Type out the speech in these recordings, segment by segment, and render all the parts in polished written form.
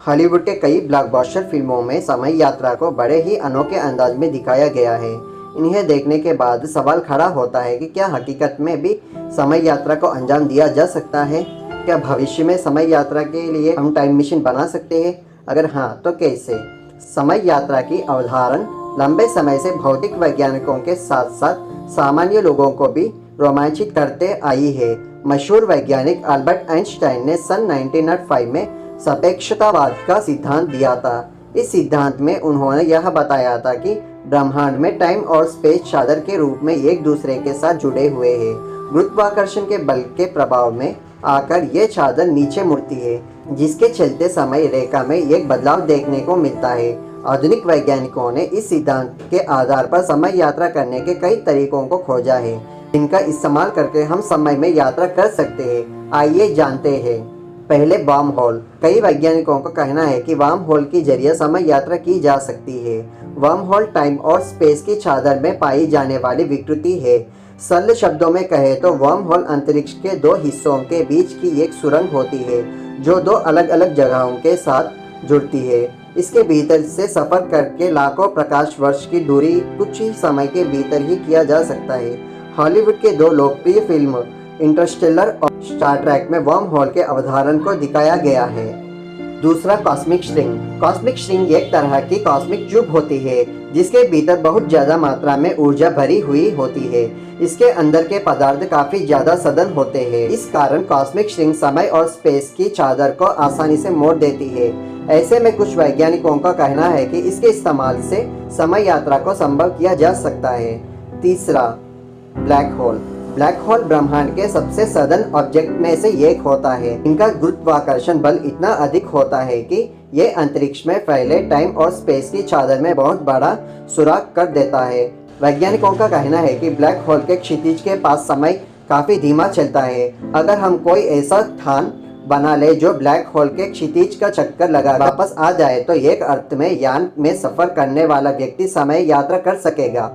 Hollywood के कई blockbuster फिल्मों में समय यात्रा को बड़े ही अनोखे अंदाज में दिखाया गया है। इन्हें देखने के बाद सवाल खड़ा होता है कि क्या हकीकत में भी समय यात्रा को अंजाम दिया जा सकता है? क्या भविष्य में समय यात्रा के लिए हम टाइम मशीन बना सकते हैं? अगर हाँ, तो कैसे? समय यात्रा की अवधारणा लंबे समय से भौतिक वैज्ञानिकों के साथ साथ सामान्य लोगों को भी रोमांचित करते आई है। मशहूर वैज्ञानिक अल्बर्ट आइंस्टाइन ने सन 1905 में सापेक्षतावाद का सिद्धांत दिया था। इस सिद्धांत में उन्होंने यह बताया था कि ब्रह्मांड में टाइम और स्पेस चादर के रूप में एक दूसरे के साथ जुड़े हुए हैं। गुरुत्वाकर्षण के बल के प्रभाव में आकर ये चादर नीचे मुड़ती है, जिसके चलते समय रेखा में एक बदलाव देखने को मिलता है। आधुनिक वैज्ञानिकों ने इस सिद्धांत के आधार पर समय यात्रा करने के कई तरीकों को खोजा है, जिनका इस्तेमाल करके हम समय में यात्रा कर सकते हैं। आइए जानते हैं। पहले वार्म होल। कई वैज्ञानिकों का कहना है कि वार्म होल के जरिए समय यात्रा की जा सकती है। वार्म होल टाइम और स्पेस की चादर में पाई जाने वाली विकृति है। सरल शब्दों में कहे तो वार्म होल अंतरिक्ष के दो हिस्सों के बीच की एक सुरंग होती है, जो दो अलग अलग जगहों के साथ जुड़ती है। इसके भीतर से सफर करके लाखों प्रकाश वर्ष की दूरी कुछ ही समय के भीतर ही किया जा सकता है। हॉलीवुड के दो लोकप्रिय फिल्म इंटरस्टेलर और स्टार ट्रेक में वर्म होल के अवधारण को दिखाया गया है। दूसरा, कॉस्मिक स्ट्रिंग। कॉस्मिक स्ट्रिंग एक तरह की कॉस्मिक ट्यूब होती है, जिसके भीतर बहुत ज्यादा मात्रा में ऊर्जा भरी हुई होती है। इसके अंदर के पदार्थ काफी ज्यादा सघन होते हैं। इस कारण कॉस्मिक स्ट्रिंग समय और स्पेस की चादर को आसानी से मोड़ देती है। ऐसे में कुछ वैज्ञानिकों का कहना है कि इसके इस्तेमाल से समय यात्रा को संभव किया जा सकता है। तीसरा, ब्लैक होल। ब्लैक होल ब्रह्मांड के सबसे सघन ऑब्जेक्ट में से एक होता है। इनका गुरुत्वाकर्षण बल इतना अधिक होता है कि ये अंतरिक्ष में फैले टाइम और स्पेस की चादर में बहुत बड़ा सुराख कर देता है। वैज्ञानिकों का कहना है कि ब्लैक होल के क्षितिज के पास समय काफी धीमा चलता है। अगर हम कोई ऐसा स्थान बना ले जो ब्लैक होल के क्षितिज का चक्कर लगा वापस आ जाए, तो एक अर्थ में यान में सफर करने वाला व्यक्ति समय यात्रा कर सकेगा।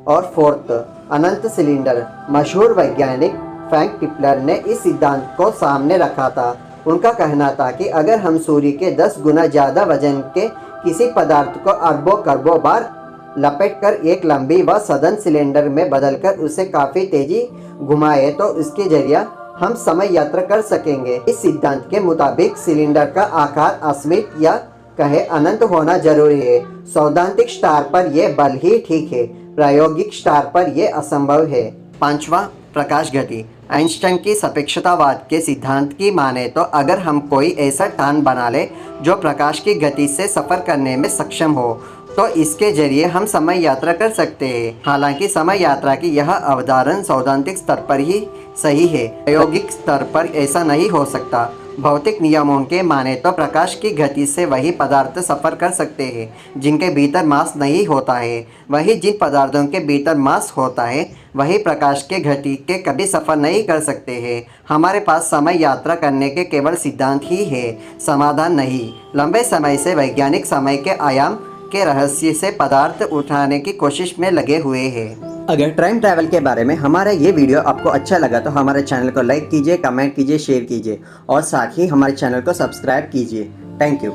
और फोर्थ, अनंत सिलेंडर। मशहूर वैज्ञानिक फ्रैंक टिपलर ने इस सिद्धांत को सामने रखा था। उनका कहना था कि अगर हम सूर्य के 10 गुना ज्यादा वजन के किसी पदार्थ को अरबों खरबों बार लपेटकर एक लंबी व सघन सिलेंडर में बदलकर उसे काफी तेजी घुमाए, तो इसके जरिए हम समय यात्रा कर सकेंगे। इस सिद्धांत के मुताबिक सिलेंडर का आकार असीमित या कहे अनंत होना जरूरी है। सैद्धांतिक स्तर पर यह बल ही ठीक है, प्रायोगिक स्तर पर यह असंभव है। पांचवा, प्रकाश गति। आइंस्टाइन की सापेक्षतावाद के सिद्धांत की माने तो अगर हम कोई ऐसा स्थान बना ले जो प्रकाश की गति से सफर करने में सक्षम हो, तो इसके जरिए हम समय यात्रा कर सकते हैं। हालांकि समय यात्रा की यह अवधारणा सैद्धांतिक स्तर पर ही सही है, प्रायोगिक स्तर पर ऐसा नहीं हो सकता। भौतिक नियमों के माने तो प्रकाश की गति से वही पदार्थ सफर कर सकते हैं जिनके भीतर मास नहीं होता है। वही जिन पदार्थों के भीतर मास होता है, वही प्रकाश के गति के कभी सफर नहीं कर सकते हैं। हमारे पास समय यात्रा करने के केवल सिद्धांत ही है, समाधान नहीं। लंबे समय से वैज्ञानिक समय के आयाम के रहस्य से पदार्थ उठाने की कोशिश में लगे हुए हैं। अगर टाइम ट्रैवल के बारे में हमारा ये वीडियो आपको अच्छा लगा तो हमारे चैनल को लाइक कीजिए, कमेंट कीजिए, शेयर कीजिए और साथ ही हमारे चैनल को सब्सक्राइब कीजिए। Thank you.